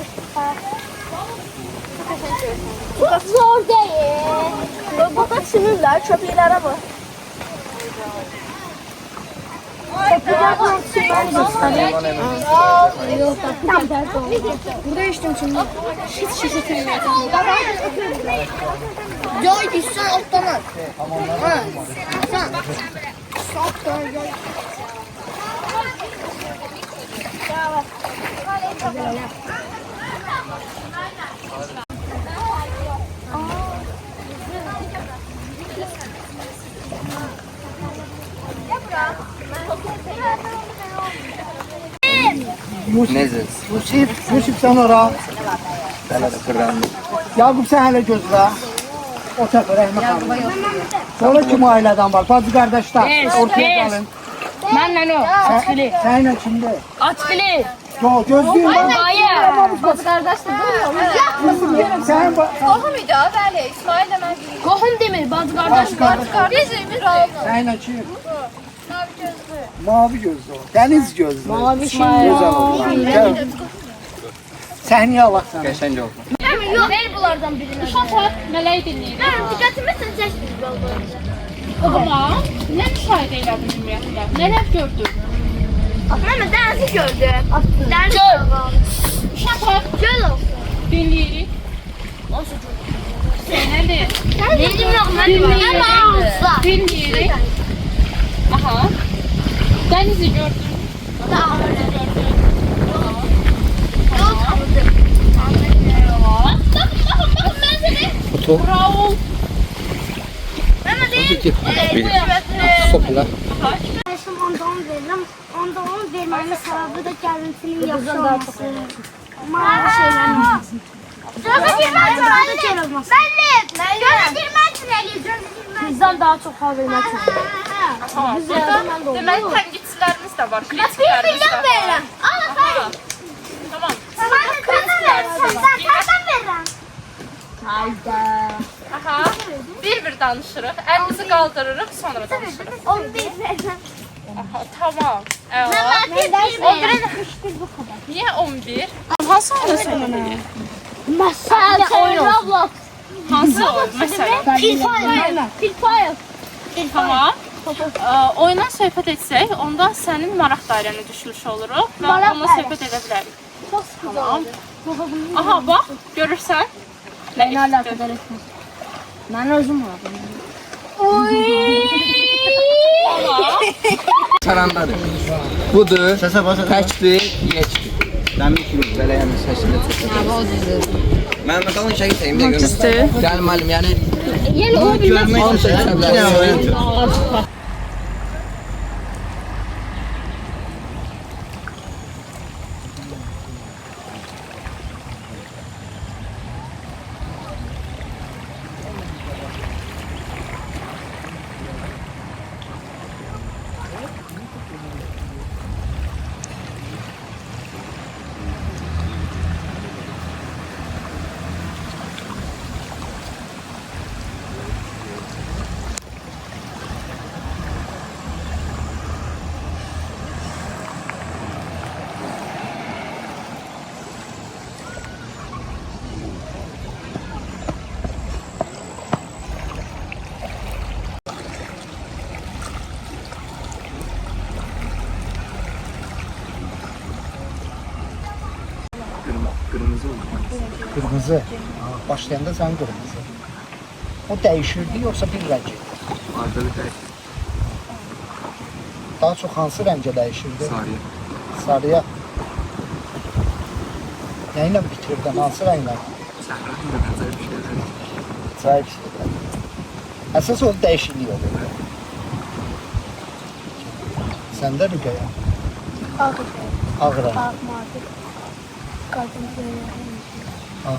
Çok zor değil. Burada sinirler çöplülere bak. Çöplüler burada içtim şimdi. Hiç şişetilmez. Joy düşsen otlanır. Ha. Sen. Yusuf sen ora. Yakup sen hele gözle. O tarafa Rəhmət xanım. Sonra kim ailədən var? Bacı qardaşlar. Ortaya gəlin. Mənlə o. Atfili. Səninlə kimdir? Atfili. Yo, gözlüyüm ben. Dayı. Bacı qardaşdır. Sen Qohum idi, bəli. İsmail də mən. Qohum demir, bacı qardaş. Qardaşımız oldu. Səninlə kim? Mavi gözlü o. Deniz gözlü. Mavi Güzel oldu. Səhniyə Allah sana. Qəşəng oldu. Yok. Ver bunlardan birini. Uşaqlar mələyi dinləyir. Ben dikkatimi çekmiş O zaman nə müşahidə elədin ümumiyyətlə? Nələr gördün? Mama dənizi gördüm. Dəniz göl olsun. Dinləyirik. Nədir? Benim yok, benim ağızda. Dinləyirik. Aha. Dənizi gördün. Bakın ben seni. Bravo. Mama değil. Sopla. Yaşım ondan veririm. Ondan vermemin sebebi de görüntünün yaxşı olması. Mavi şeyler olması. Gözü girmezsin. Gözü girmezsin. Bizdən daha çox hal vermək üçün. Deməli, tənqidçilərimiz də var. 1 milyon verirəm. Al efendim. Tamam. Sen veririm. Aha. Bir danışırıq. Əlimizi qaldırırıq, sonra danışırıq. 11 veririm. Aha, tamam. Əla. Niyə 11? Hansı oyunu söyləyir? Mesela Roblox. Hansı oyun? Məsələn. Pilfire. Tamam. Oyundan söhbət etsək, onda sənin maraq dairəni düşmüş oluruq və Maraq onunla dairəsi. söhbət edə bilərik. Çok Tamam. Aha, bax, görürsən? Məni alakadar etmez. Mən özüm olam. Sarandadır. Budur. Təkdir, yekdir. Dəmir kimi belə yəni səsində çox. Mən qalın şəkil çəkim də görürəm. Yəni müəllim, yəni Yani o görmək üçün qırmızı olur. Kırmızı. Başlayanda sen kırmızı. O değişirdi yoksa bir renk. Arada bir tək Daha çok hansı renge değişirdi? sarıya. Sarıya. Neyle bitirdin? Hansı renkle? Səhra da bənzər bir şeylər. Sahip şeyler. Esas o değişikliği oluyor. Sende Rüqəyə? Ağ renk. Aha.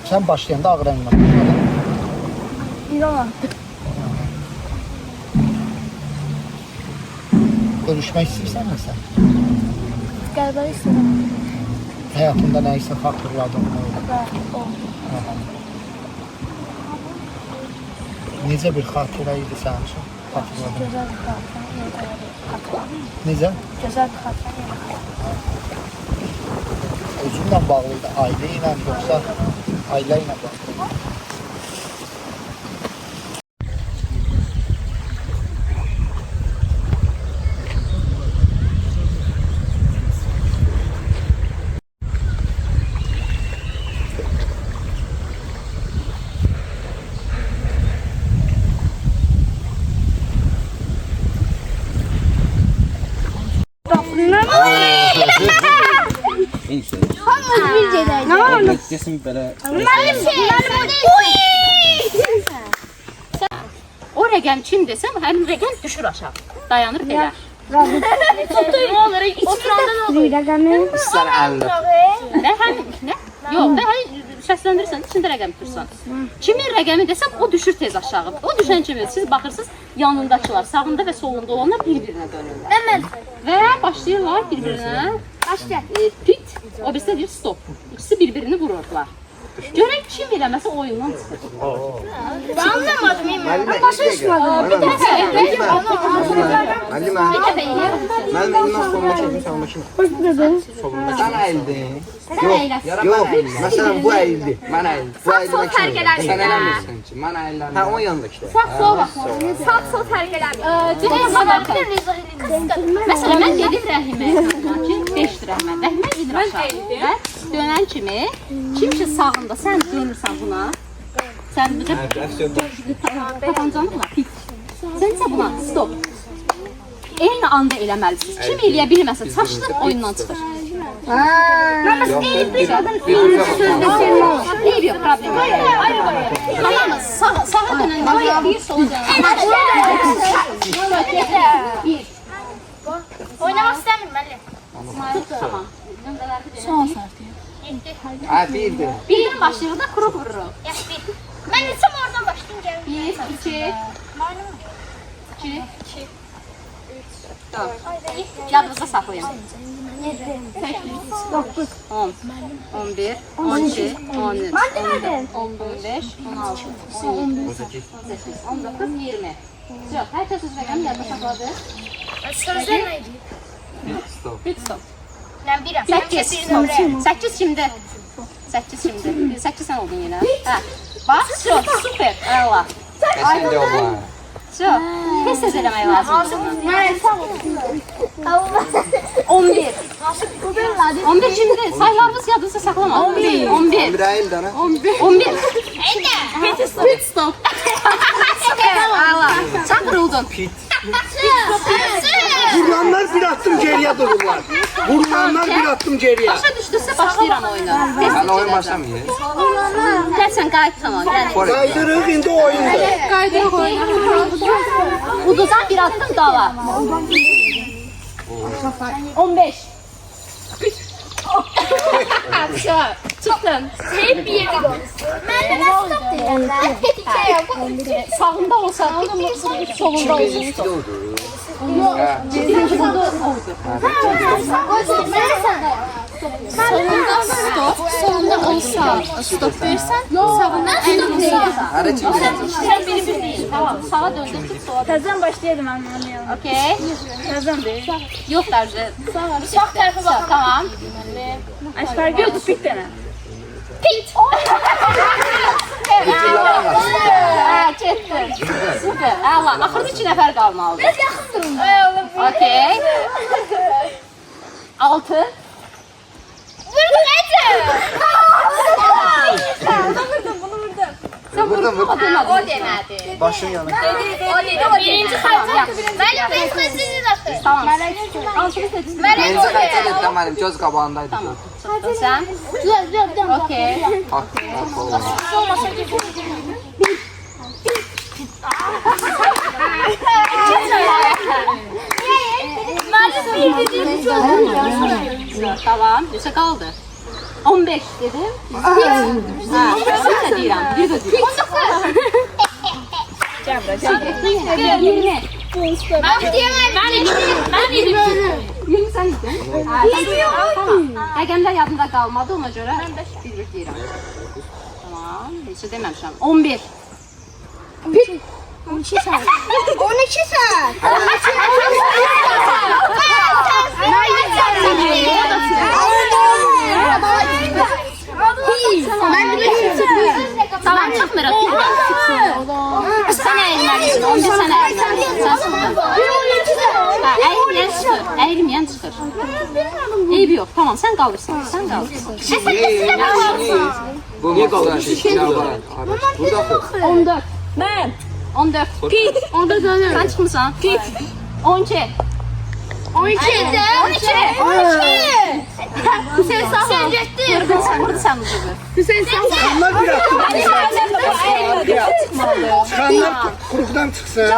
Sen başlayanda ağ renkle başladın. Görüşmek istiyorsan mı sen? Galiba istedim. Hayatında neyse hatırladın mı? Aha. Necə bir xatirə idi sənin üçün? Hatırladın. Güzel bir hatıra. Necə? Güzel bir hatıra. Özünlə bağlıydı, ailə ilə yoxsa ailə ilə bağlı? Neyse. Ne var orada? Sesim belə O rəqəm kim desəm, həmin rəqəm düşür aşağı. Dayanır belə. Nə olur, oturanda nə olur? Rəqəmin. sən 50. Nə həmin, nə? Yox, nə səsləndirirsən, içində rəqəm tutursan. Kimin rəqəmi desəm, o düşür tez aşağı. O düşən kimi siz baxırsınız, yanındakılar, sağında və solunda olanlar bir-birinə dönürlər. Hemen. Və başlayırlar bir-birinə. Başla. Pit, o birisi də deyir stop. İkisi bir-birini vururlar. Görək kim eləməsə oyundan çıxır. Ben anlamadım. Müəllimə, Sən əyildin. Yox, məsələn bu əyildi. Mən əyildim. Bu əyilmək üçün. Sən eləmirsən ki, mən əyildim. Hə, onun yanındakı. Sağ-sol fərq eləmir. Məsələn, mən dedim Rəhiməyə ki, 5 dirhəmə. Rəhimə gedir aşağı. Və dönən kimi, kim ki sağında, sən dönürsən buna, sən tapancanı buna, pik. Sən isə buna, stop. Eyni anda eləməlisiniz. Kim eləyə bilməsə, çaşdın, oyundan çıxır. Eyb yox, problem yox. Tamam, sağa dönəndə bir, sola dönəndə. Oynamaq istəmir müəllim. Tamam. Son saat. Hə, birdir. Birdən başlayırıq da kuru vururuq. Mən neçəm oradan başlayım gəlin. 1, 2, 2, 4. Yadınızda saxlayın. 9. 10, 11, 12, 13, 14, 15, 16, 17, 18, 19, 20. Yox, hər kəs öz rəqəmi yadda saxladı. Sözlər nə idi? Pit stop. Mən birəm. 8 kimdir? 8 kimdir? 8 sən oldun yenə. Hə. Bax, super, əla. Qəşəng olma. Tez eləmək lazımdır. Mən sağ olun. 11. 11 kimdir? Saylarımız yadınızda saxlama. 11. 11. Bir əyildi ana. 11. Pit stop. Əla. Sən qırıldın. Vurulanlar bir attım geriye dururlar. Vurulanlar bir attım geriye. Başa düşdüsə başlayıram oyunu. Sən oyun başlamayır. Gəl sən qayıt tamam. Kaydırıq indi oyunda. Qaydırıq oyunu. Ududan bir addım dala. 15. Çıktın. Hep bir yerdə qoyursun. Mən də stop deyirəm də. Hekayə Sağında olsa, solunda olsun. Birinci burada oldu. Solunda stop, solunda olsa stop deyirsən, sağında əlin olsa. Hara çevirir? Sən biri deyil. Tamam, sağa döndürdük, sola döndürdük. Təzən başlayalım anlamayalım. Okey. Təzən deyil. Yox dərzi. Sağ tərəfə bax. Tamam. Fərqi yoxdur, pik dənə. Pit. Getdi. Super. Əla. Axırda 2 nəfər qalmalıdır. Biraz yaxın durun. Okey. 6. Vurdum Ece. Sən vurdun mu? O demədi. Başın yanı. O dedi. Birinci xərcə. Mənim bezməsiniz axı. Tamam. 6 seçdin. Birinci xərcə dedi mənim göz qabağındaydı. Tamam. Çıxdın sən? Güzel. Okey. Haqq olmaz. Olmasa Tamam. Neçə qaldı? 15 dedim. Ha, sən də deyirəm. Bir də deyirəm. 20. Ben diyemem. Ben 20 sən idin. Tamam. Rəqəmlər yadımda qalmadı, ona görə bir deyirəm. Tamam. Neçə deməmişəm. 11. 12 saat. 12 saat. Tamam, çıxmırıq. Sən əyilməlisin, 11 sən əyilməlisin. Sən çıxdın. Əyilməyən çıxır. Əyilməyən çıxır. Eybi yox, tamam, sən qalırsan. Sən qalırsan. Bu niyə qalır? Burada 14. Mən. 14. Pit. 14 dönür. Sən çıxmısan. Pit. 12. 12. Hüseyin sağ ol. Sen getdin. Vurdu sən ucubu. Hüseyin sağ ol. Onlar bir attım. Çıkanlar kuruktan çıksın.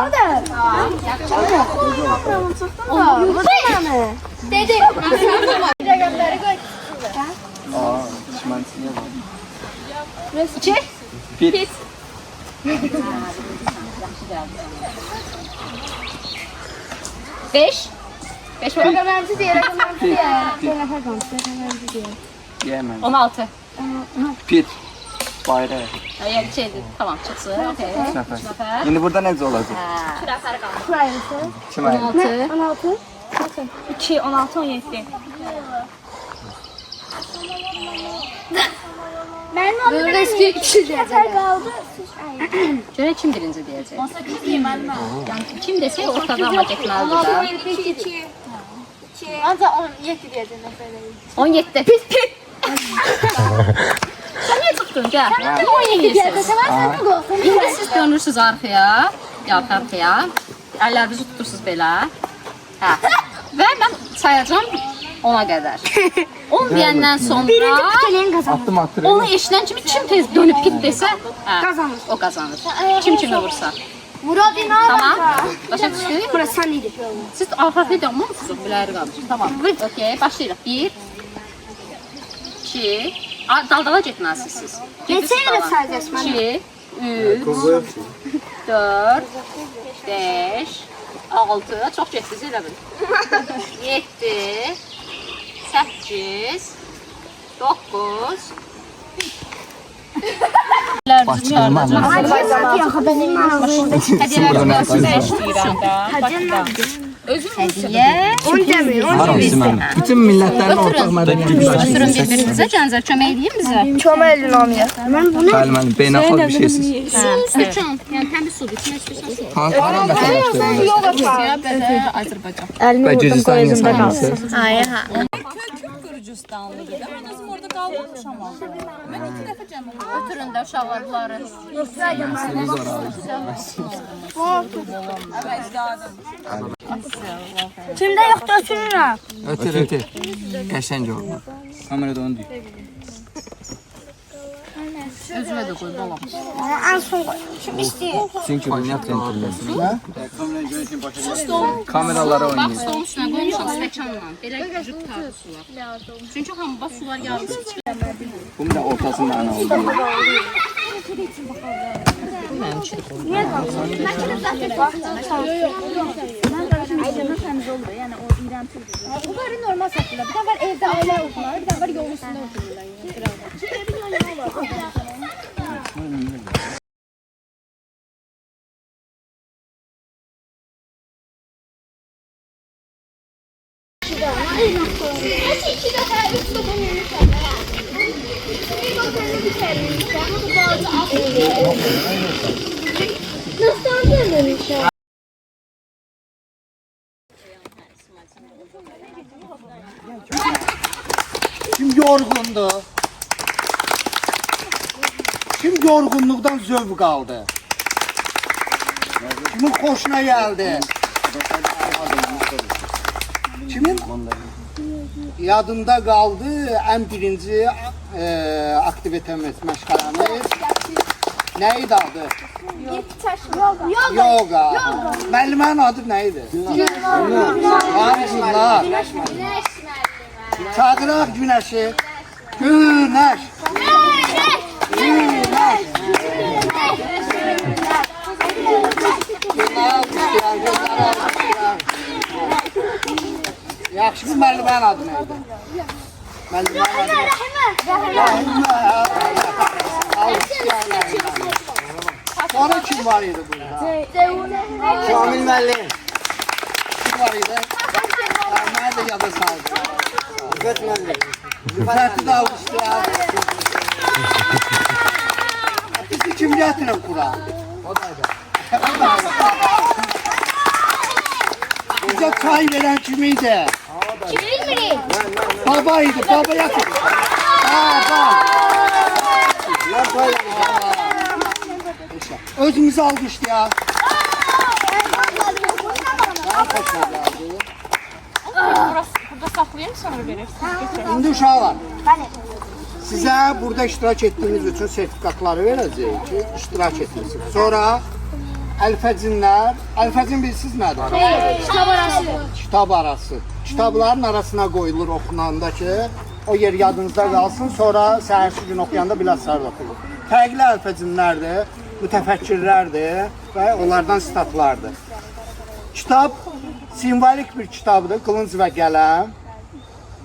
Dedi. Rəqəmləri qoy. Düşmənçiliyə var. 2. Pit. 5. 5 var. Rəqəmlərimizi deyir. Yiyəməm. 16. Pit. Bayrağı. Yəni şeydir, tamam çıxsın. Okay. 3 nəfər. 3 nəfər. İndi burada necə olacaq? Hə. 2 nəfər qaldı. Burası. Kim ayır? 16. 2, 16, 17. Mənim adım Riski 2 nəfər qaldı. Görə kim birinci deyəcək? 18 deyim müəllimə. Yəni kim desə ortada amma getməlidir də. 17, 2. Ancaq 17 deyəcək nəfərləri. 17. Pis pis. Sən niyə çıxdın? Gəl. Kim 17 deyirsən? İndi siz dönürsünüz arxaya. Arxaya. Əllərinizi tutursunuz belə. Hə. Və mən sayacağam 10-a qədər. 10 deyəndən sonra Atdım atırım. onu eşidən kimi kim tez dönüb pit desə, Qazanır. o qazanır. Kim kimi vursa. Murad İnan. Tamam. Başa düşdük? Burası sən idi. Siz arxada dayanmamısınız, biləri qalmış. Tamam. Okey, başlayırıq. 1 2 Daldala getməlisiniz siz. Neçə ilə sayacağız mənə? 2 3 4 5 6 Çox getdiniz elə bil. 7 8 9 Bütün millətlərin ortaq mədəniyyəti. Götürün bir-birinizə, Gənclər kömək edin bizə. Kömək edin hamıya. Bəli, mənim beynəlxalq bir şeysiz. Üçün, yəni həm bir sudur, içinə içmişsiniz. Hanı vətəndaşlarınız? Azərbaycan. Əlimi Və vurdum, Gürcüstan qoyuzumda insanlısı. qalsın. Hayır, ha. Gürcüstanlıdır. Mən özüm orada qalmamışam amma. Mən 2 dəfə cəmaət. Ötürün də uşaqlar bunları. Kimdə yoxdur ötürürəm. Ötür, ötür. Qəşəng oldu. Kamerada onu deyil. Özümə də qoy, balam. Ən son qoy. Kim istəyir? Çünki oynayaq centilmensin. Kameralara Bax, oynayır. stolun üstünə qoymuşam stəkanla. Belə cüt tarzı sular. Çünki hamı bax sular yarısı çıxır. Bunun da ortasından oldu. Bunları normal satırlar. Bir də var evdə ailə otururlar, bir də var yol üstündə otururlar. Kim yorgundu? Kim yorgunluktan zövq aldı? Kimin hoşuna geldi? Kimin yadında kaldı en birinci aktivitemiz, məşğələmiz? Neydi adı? Yoga. Müəllimənin adı neydi? Hangisilər? Çağıraq güneşi. Güneş. Güneş. Yaxşı bir müəllimənin adı neydi? Müəllimənin adı neydi? Sonra kim var idi burada? Kamil müəllim. Kim var idi? Mənə də yada saldı. Qət müəllim. Fərəti də almışlar. Bizi kim gətirib bura? O da. Bize çay veren kimiydi? Baba idi, baba yakın. Baba. Özümüzü almıştı ya. Burada saxlayayım sonra verirsiniz. İndi uşaqlar, size burada iştirak ettiğiniz için sertifikatları verəcəyik ki, iştirak etmişsiniz. Sonra əlfəzin bilirsiniz nədir? Kitab arası. Kitab arası. Kitabların arasına qoyulur oxunanda ki, o yer yadınızda qalsın, sonra səhərsi gün oxuyanda bilaslar da oxuyur. Fərqli əlfəzinlərdir, mütəfəkkirlərdir və onlardan sitatlardır. Kitab simvolik bir kitabdır, qılınc və qələm.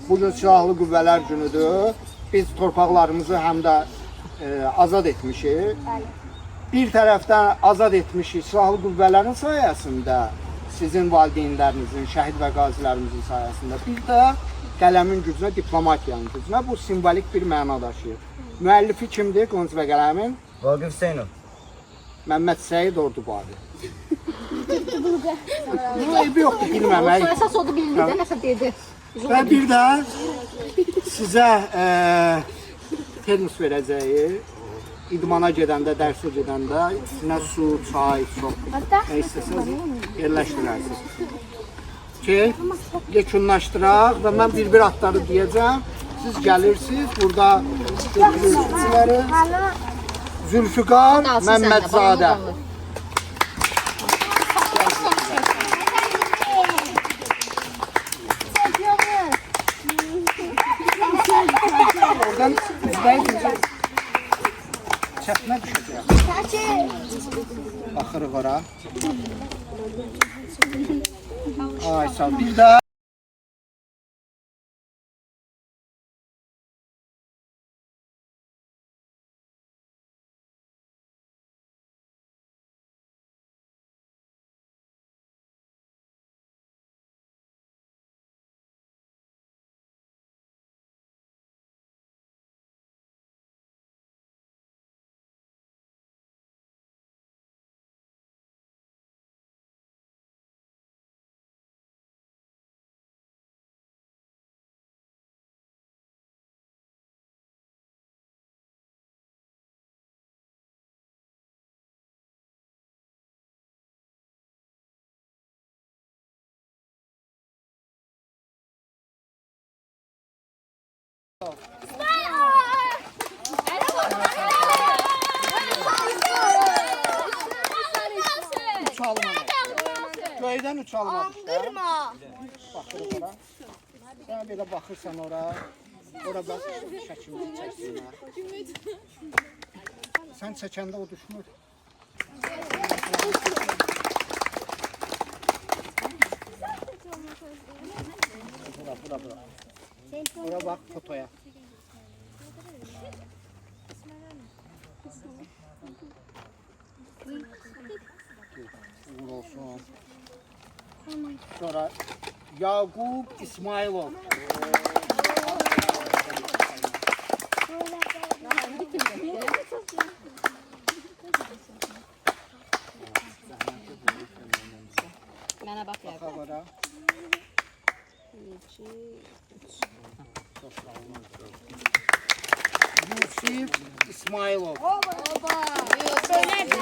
Bugün Silahlı Qüvvələr günüdür. Biz torpaqlarımızı həm də azad etmişik. Bir tərəfdən azad etmişik silahlı qüvvələrin sayəsində, sizin valideynlərinizin, şəhid və qazilərimizin sayəsində. Bir də qələmin gücünə, diplomatiyanın gücünə bu simvolik bir məna daşıyır. Müəllifi kimdir Qonç və qələmin? Vaqif Hüseynov. Məmməd Səid Ordubadi. Eybi yoxdur bilməmək. Əsas odu bildi də, nəsə dedi. Və bir də sizə termos verəcəyi, idmana gedəndə, dərsə gedəndə içinə su, çay, soğuk, nə istəsəniz yerləşdirərsiniz. Ki, yekunlaşdıraq və mən bir adları deyəcəm. Siz gəlirsiniz, burada götürürsünüz. Zülfüqar Məmmədzadə. Oradan üzbəyiz çəpmə düşəcək. Baxırıq ora. Ay sağ ol. Bir də üç almadı. Göydən üç almadı. Qırma. Baxırıq ora. Sən belə baxırsan ora. Ora bax, şəkilini çəksinlər. Sən çəkəndə o düşmür. Bura. Ora bax fotoya. Uğur olsun. Sonra Yaqub İsmailov. Mənə bax ya. Ora. Yusif İsmailov.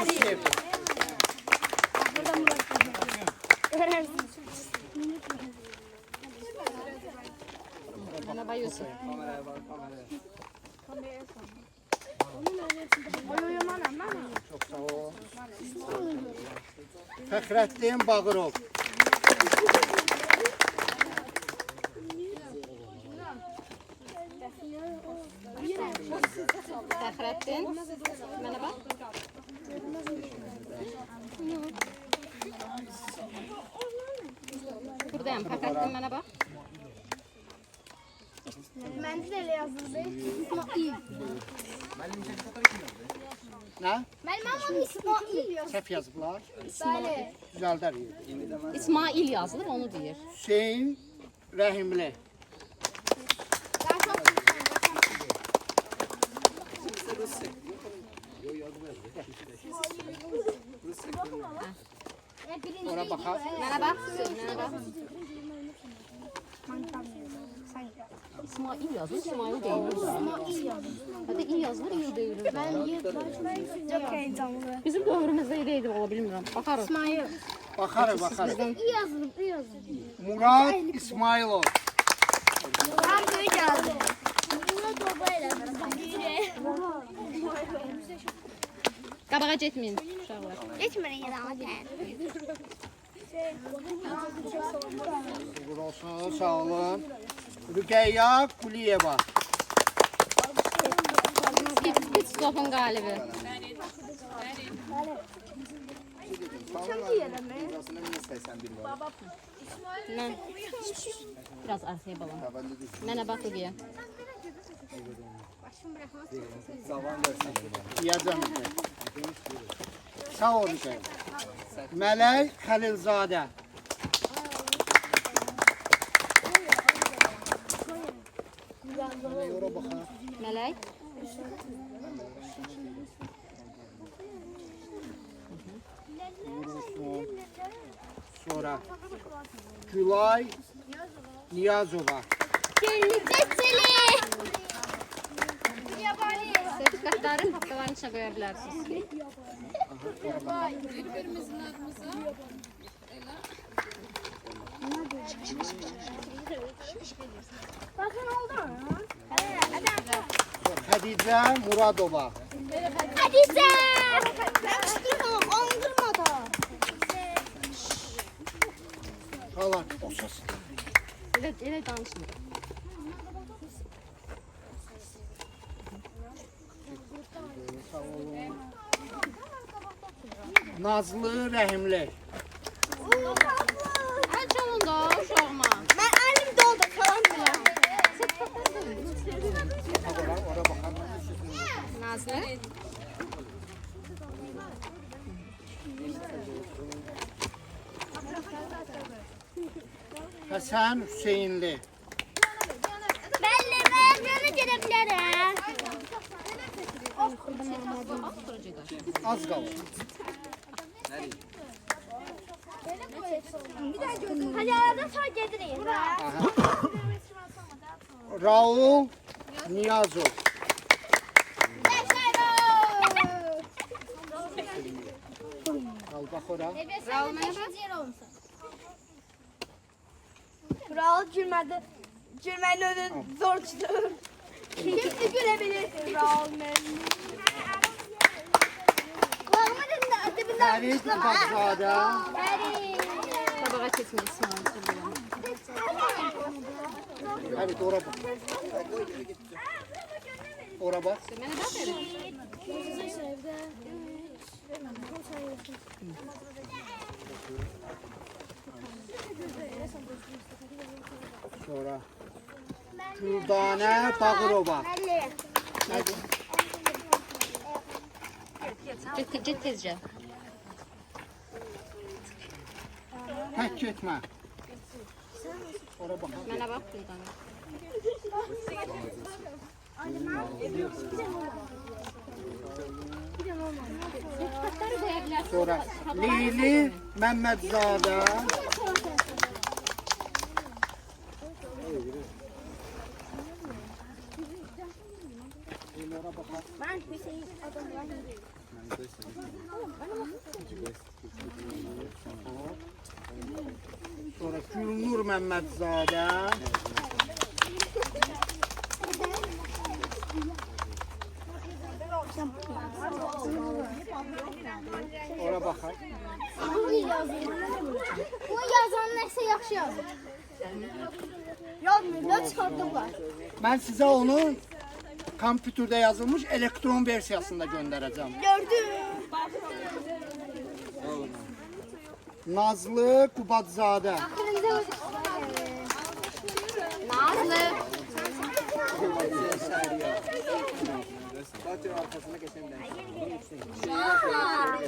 Yusif. Mənə bax Yusuf. Kameraya bak, kameraya. Çok sağ ol. Fəxrəddin Bağırov. Fəxrəddin, mənə bax. Buradayım, Fəxrəddin, mənə bax. Məndə də elə yazıldı. İsmail. Nə? Mənim adım İsmail. Səhv yazıblar. Bəli. Düzəldər. İsmail yazılır, onu deyir. Hüseyin Rəhimli. Ora baxaq. Mənə bax, mənə bax. İsmail yazılır, İsmail deyilir. Hətta il yazılır, il deyilir. Çok heyecanlı. Bizim dövrümüzdə elə idi, ola bilmirəm. Baxarıq. İsmail. Baxarıq. İyi yazılıb, iyi yazılıb. Murad İsmailov. Ben böyle yazdım. Bunu topa elədim. Qabağa getməyin, uşaqlar. Geçmeyin ya da ama sen. Uğur olsun, sağ olun. Rüqeyya Kuliyeva. Pit stopun qalibi. Mən biraz arxaya balam. Mənə bax Ruqiyə. Deyəcəm. Sağ olun. Mələk Xəlilzadə. Mələk ora baxar. Mələk. Sonra Gülay Niyazova. Sertifikatları haftaların içine qoya bilərsiniz. Bakın oldu mu? Xədicə Muradova. Hadize! Karıştırma, ondurma da. Qalan o səs. Elə danışmır. Sağ olun. Nazlı Rəhimli. Açalım da uşağıma. Ben elim doldu falan diyor. Ora baxar. Nazlı. Həsən Hüseynli. Belli, ben yana gelebilirim. Az qalır. Hadi arada sonra geliriz. Raul Niyazov. Al bax ora. Raul Raul gülmedi. Gülmenin önü zor çıktı. Kimse gülebilirsin Raul memnun. Kulağıma dibinde Fərid Baxzadə. Tabağa keçmək İsmail. Fərid ora bax. Ora bax. Mənə bax verin. Sonra Güldanə Bağırova. Get tezcə. Tək getmə. Ora bax. Mənə bax buradan. Sonra Leyli Məmmədzadə. Ben Hüseyin adamlar. Sonra Gülnur Məmmədzadə. Ora baxaq. Bu yazan nəsə yaxşı yazır. Yazmırlar, çıxardıblar. Mən sizə onu kompüterdə yazılmış elektron versiyasında göndərəcəm. Gördüm. Nazlı Qubadzadə. Nazlı. Nazlı.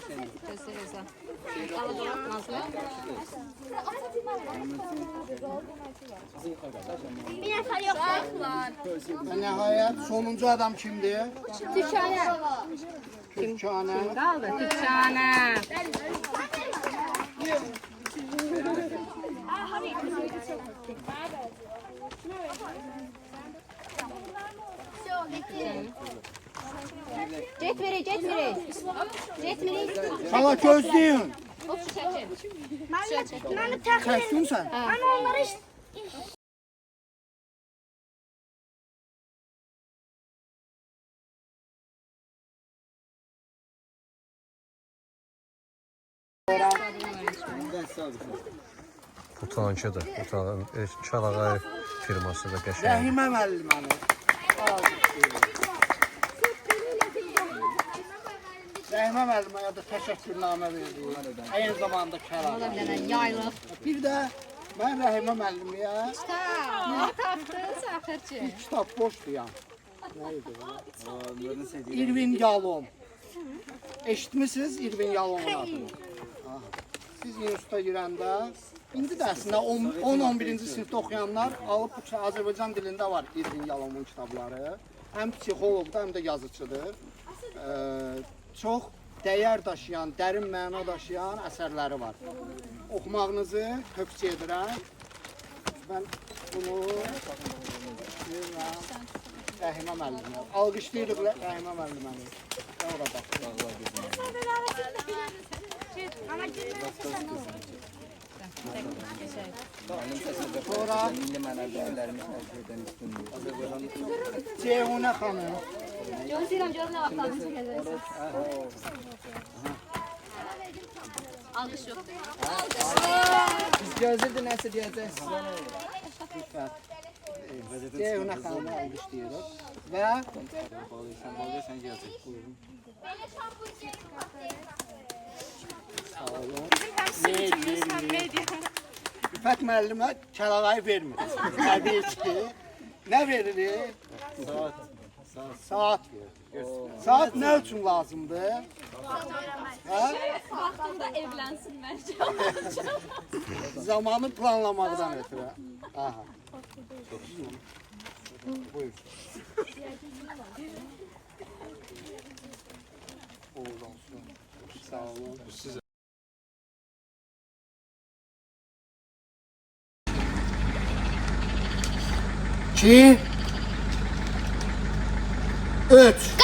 Bir nəfər yoxdur. Və nəhayət sonuncu adam kimdir? Türkanə. Türkanə. Qaldı Türkanə. Get verək, get verək. Get verək. Hala gözləyin. Mən təxmin Çəkdin sən? Mən onları Utancıdır. Çalağay firması da qəşəng. Rəhimə müəlliməni. Rəhimə müəlliməyə də təşəkkürnamə verdik. Eyni zamanda kəlam. Yaylıq. Bir də mən Rəhimə müəlliməyə Tapdınız axırcı. bir kitab boşduyam. İrvin Yalom. Eşitmisiniz İrvin Yalomun adını? Aha. Siz instituta girəndə, indi də əslində 10-11-ci sinifdə oxuyanlar alıb bu Azərbaycan dilində var İrvin Yalomun kitabları. Həm psixoloqdur, həm də yazıcıdır. Çox dəyər daşıyan, dərin məna daşıyan əsərləri var. Oxumağınızı tövsiyə edirəm. Mən bunu Rəhimə müəllimə. Alqışlayırıq Rəhimə müəlliməni. Orada sonra Ceyhunə xanım. Alqış yoxdur. Biz gözlüydü nəsə deyəcəksiniz. Ceyhunə xanımı alqışlayırıq və sağ olun. İffət müəllimə kəlağayı vermir. Təbii ki, nə veririk? Saat verir. Saat nə üçün lazımdır? Vaxtında evlənsin məncə. Zamanı planlamaqdan ötürü. Aha. Buyur. Uğurlu olsun. Sağ olun. İki, üç.